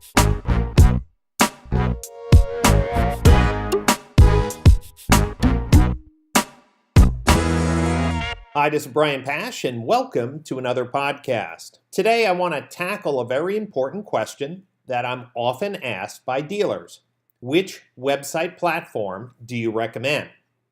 Hi, this is Brian Pash, and welcome to another podcast. Today, I want to tackle a very important question that I'm often asked by dealers. Which website platform do you recommend?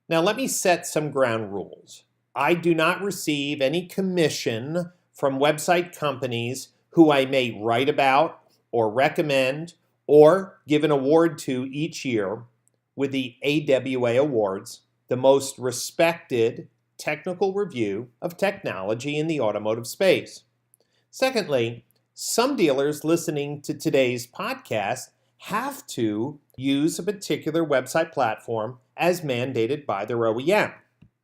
Now, let me set some ground rules. I do not receive any commission from website companies who I may write about or recommend or give an award to each year with the AWA Awards, the most respected technical review of technology in the automotive space. Secondly, some dealers listening to today's podcast have to use a particular website platform as mandated by their OEM.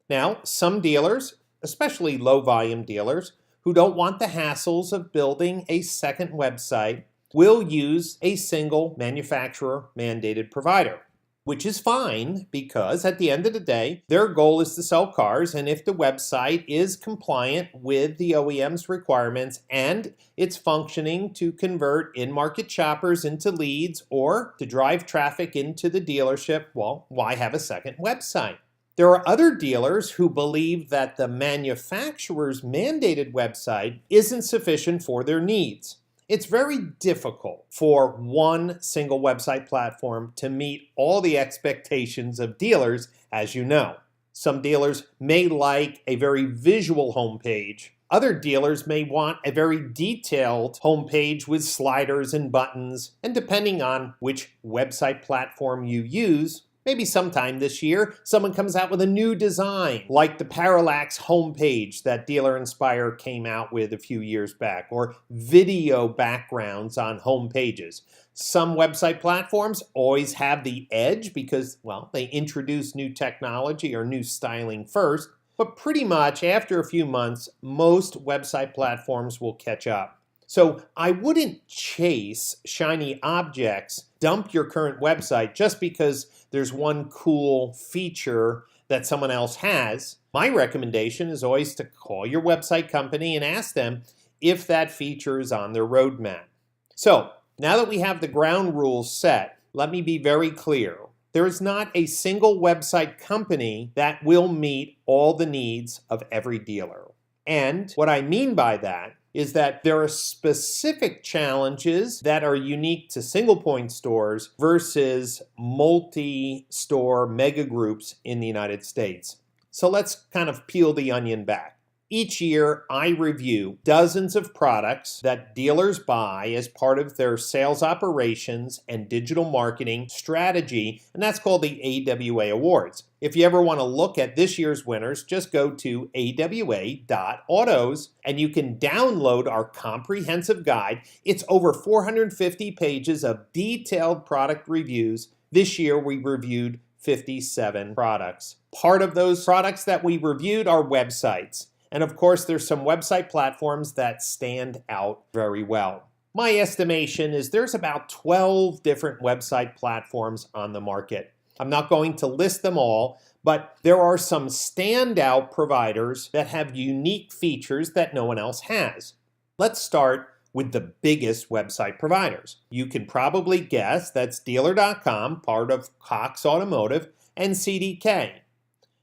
Now, some dealers, especially low-volume dealers, who don't want the hassles of building a second website, will use a single manufacturer mandated provider, which is fine because at the end of the day, their goal is to sell cars, and if the website is compliant with the OEM's requirements and it's functioning to convert in-market shoppers into leads or to drive traffic into the dealership, well, why have a second website? There are other dealers who believe that the manufacturer's mandated website isn't sufficient for their needs. It's very difficult for one single website platform to meet all the expectations of dealers, as you know. Some dealers may like a very visual homepage. Other dealers may want a very detailed homepage with sliders and buttons. And depending on which website platform you use, maybe sometime this year, someone comes out with a new design, like the Parallax homepage that Dealer Inspire came out with a few years back, or video backgrounds on homepages. Some website platforms always have the edge because, well, they introduce new technology or new styling first, but pretty much after a few months, most website platforms will catch up. So I wouldn't chase shiny objects, dump your current website just because there's one cool feature that someone else has. My recommendation is always to call your website company and ask them if that feature is on their roadmap. So now that we have the ground rules set, let me be very clear. There is not a single website company that will meet all the needs of every dealer. And what I mean by that is that there are specific challenges that are unique to single point stores versus multi-store mega groups in the United States. So let's kind of peel the onion back. Each year, I review dozens of products that dealers buy as part of their sales operations and digital marketing strategy, and that's called the AWA Awards. If you ever want to look at this year's winners, just go to awa.autos and you can download our comprehensive guide. It's over 450 pages of detailed product reviews. This year, we reviewed 57 products. Part of those products that we reviewed are websites. And of course, there's some website platforms that stand out very well. My estimation is there's about 12 different website platforms on the market. I'm not going to list them all, but there are some standout providers that have unique features that no one else has. Let's start with the biggest website providers. You can probably guess that's Dealer.com, part of Cox Automotive, and CDK.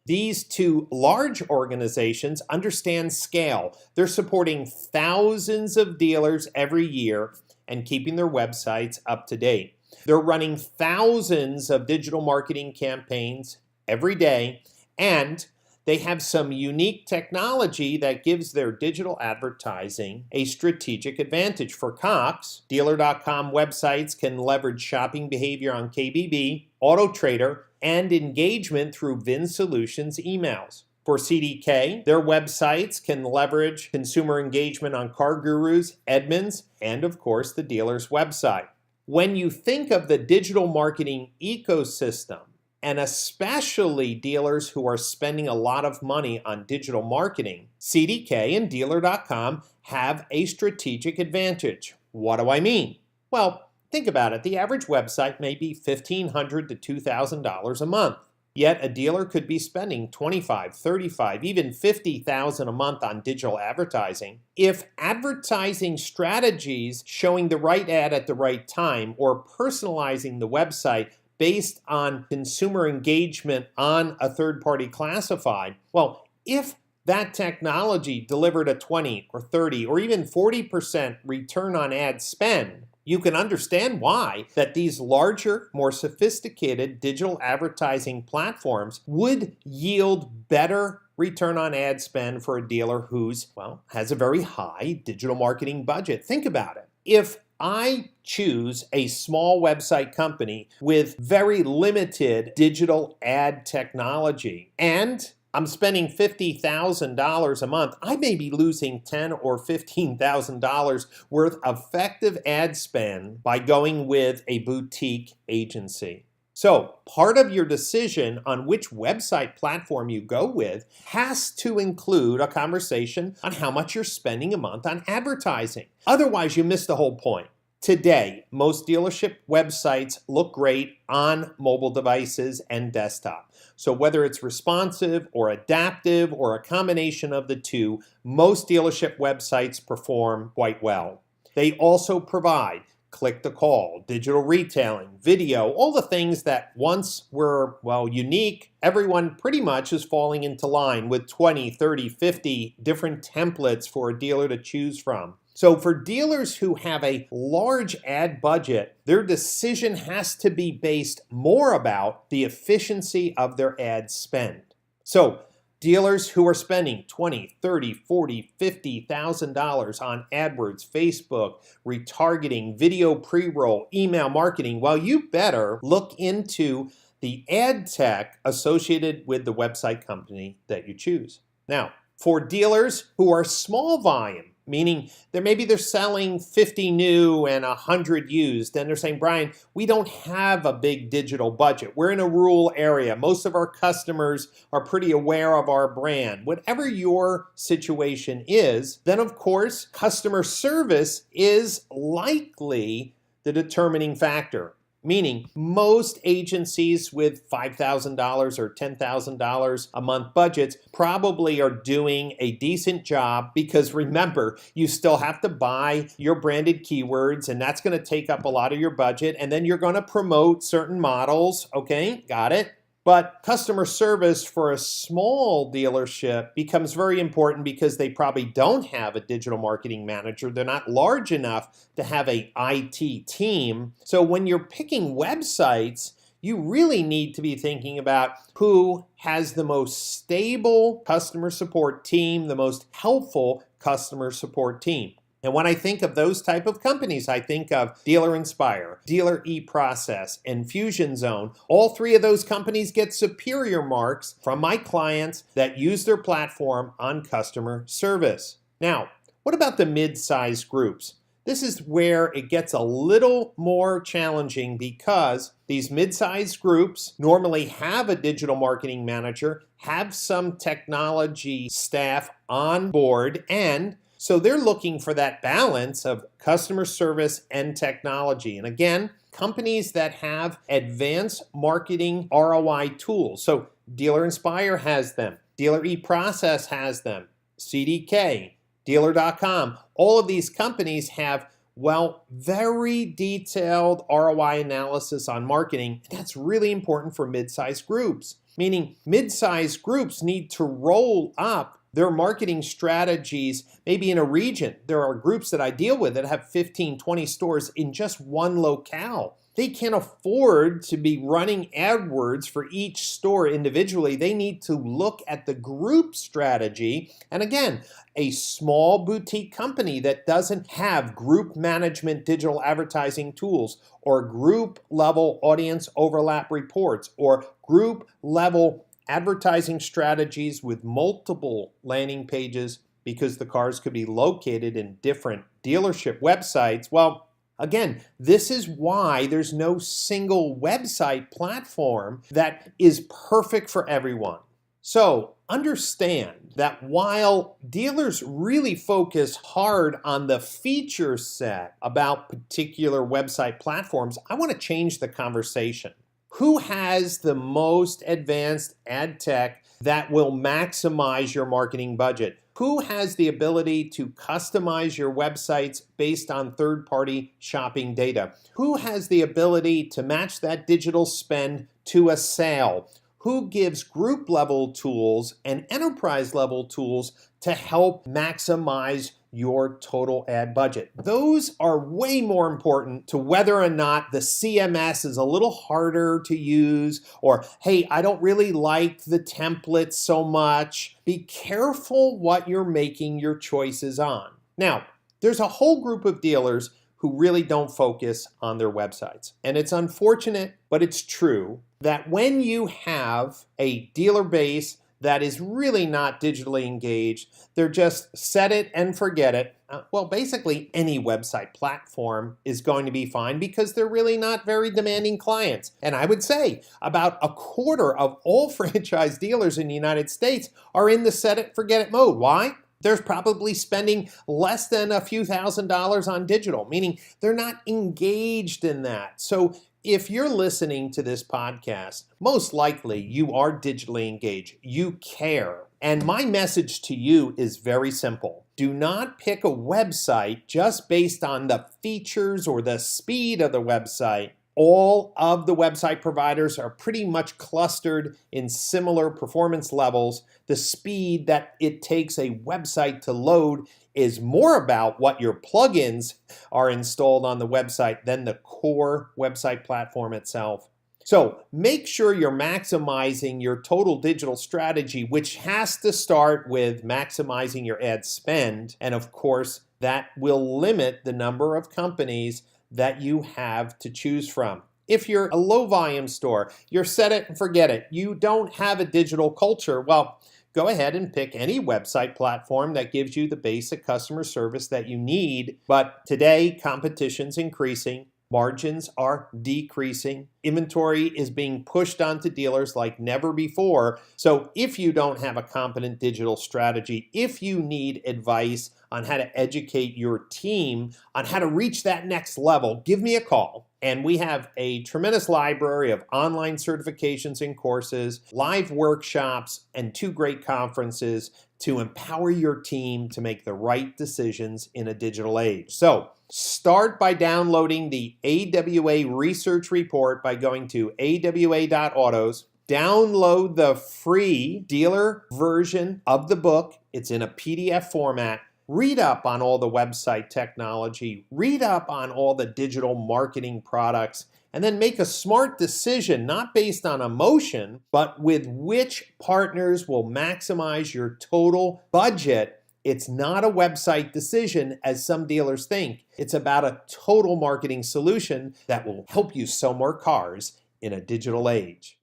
These two large organizations understand scale. They're supporting thousands of dealers every year and keeping their websites up to date. They're running thousands of digital marketing campaigns every day, and they have some unique technology that gives their digital advertising a strategic advantage. For Cox, Dealer.com websites can leverage shopping behavior on KBB, AutoTrader, and engagement through VIN Solutions emails. For CDK, their websites can leverage consumer engagement on CarGurus, Edmunds, and of course the dealer's website. When you think of the digital marketing ecosystem, and especially dealers who are spending a lot of money on digital marketing, CDK and Dealer.com have a strategic advantage. What do I mean? Well, think about it. The average website may be $1,500 to $2,000 a month. Yet a dealer could be spending 25, 35, even 50,000 a month on digital advertising. If advertising strategies showing the right ad at the right time or personalizing the website based on consumer engagement on a third-party classified, well, if that technology delivered a 20 or 30 or even 40% return on ad spend, you can understand why that these larger, more sophisticated digital advertising platforms would yield better return on ad spend for a dealer who's, well, has a very high digital marketing budget. Think about it. If I choose a small website company with very limited digital ad technology and I'm spending $50,000 a month, I may be losing $10,000 or $15,000 worth of effective ad spend by going with a boutique agency. So part of your decision on which website platform you go with has to include a conversation on how much you're spending a month on advertising. Otherwise, you miss the whole point. Today, most dealership websites look great on mobile devices and desktop. So whether it's responsive or adaptive or a combination of the two, most dealership websites perform quite well. They also provide click to call, digital retailing, video, all the things that once were, well, unique. Everyone pretty much is falling into line with 20, 30, 50 different templates for a dealer to choose from. So for dealers who have a large ad budget, their decision has to be based more about the efficiency of their ad spend. So dealers who are spending $20, $30, $40, $50,000 on AdWords, Facebook, retargeting, video pre-roll, email marketing, well, you better look into the ad tech associated with the website company that you choose. Now, for dealers who are small volume, meaning maybe they're selling 50 new and 100 used, and they're saying, Brian, we don't have a big digital budget. We're in a rural area. Most of our customers are pretty aware of our brand. Whatever your situation is, then of course, customer service is likely the determining factor. Meaning most agencies with $5,000 or $10,000 a month budgets probably are doing a decent job because remember, you still have to buy your branded keywords and that's going to take up a lot of your budget and then you're going to promote certain models. Okay, got it? But customer service for a small dealership becomes very important because they probably don't have a digital marketing manager. They're not large enough to have an IT team. So when you're picking websites, you really need to be thinking about who has the most stable customer support team, the most helpful customer support team. And when I think of those type of companies, I think of Dealer Inspire, Dealer eProcess, and Fusion Zone. All three of those companies get superior marks from my clients that use their platform on customer service. Now, what about the mid-size groups? This is where it gets a little more challenging because these mid-size groups normally have a digital marketing manager, have some technology staff on board, and so they're looking for that balance of customer service and technology. And again, companies that have advanced marketing ROI tools. So Dealer Inspire has them, Dealer eProcess has them, CDK, Dealer.com. All of these companies have, well, very detailed ROI analysis on marketing. That's really important for mid-sized groups, meaning mid-sized groups need to roll up their marketing strategies, maybe in a region. There are groups that I deal with that have 15, 20 stores in just one locale. They can't afford to be running AdWords for each store individually. They need to look at the group strategy. And again, a small boutique company that doesn't have group management digital advertising tools or group level audience overlap reports or group level advertising strategies with multiple landing pages because the cars could be located in different dealership websites. Well, again, this is why there's no single website platform that is perfect for everyone. So understand that while dealers really focus hard on the feature set about particular website platforms, I want to change the conversation. Who has the most advanced ad tech that will maximize your marketing budget? Who has the ability to customize your websites based on third-party shopping data? Who has the ability to match that digital spend to a sale? Who gives group-level tools and enterprise-level tools to help maximize your total ad budget? Those are way more important to whether or not the CMS is a little harder to use, or, hey, I don't really like the template so much. Be careful what you're making your choices on. Now, there's a whole group of dealers who really don't focus on their websites. And it's unfortunate, but it's true, that when you have a dealer base that is really not digitally engaged, they're just set it and forget it. Well, basically any website platform is going to be fine because they're really not very demanding clients. And I would say about a quarter of all franchise dealers in the United States are in the set it, forget it mode. Why? They're probably spending less than a few $1,000s on digital, meaning they're not engaged in that. So if you're listening to this podcast, most likely you are digitally engaged. You care. And my message to you is very simple. Do not pick a website just based on the features or the speed of the website. All of the website providers are pretty much clustered in similar performance levels. The speed that it takes a website to load is more about what your plugins are installed on the website than the core website platform itself. So make sure you're maximizing your total digital strategy, which has to start with maximizing your ad spend. And of course, that will limit the number of companies that you have to choose from. If you're a low volume store, you're set it and forget it, you don't have a digital culture, well, go ahead and pick any website platform that gives you the basic customer service that you need. But today, competition's increasing. Margins are decreasing. Inventory is being pushed onto dealers like never before. So if you don't have a competent digital strategy, if you need advice on how to educate your team on how to reach that next level, give me a call. And we have a tremendous library of online certifications and courses, live workshops, and 2 great conferences to empower your team to make the right decisions in a digital age. So start by downloading the AWA research report by going to awa.autos. Download the free dealer version of the book. It's in a PDF format. Read up on all the website technology. Read up on all the digital marketing products. And then make a smart decision, not based on emotion, but with which partners will maximize your total budget. It's not a website decision, as some dealers think. It's about a total marketing solution that will help you sell more cars in a digital age.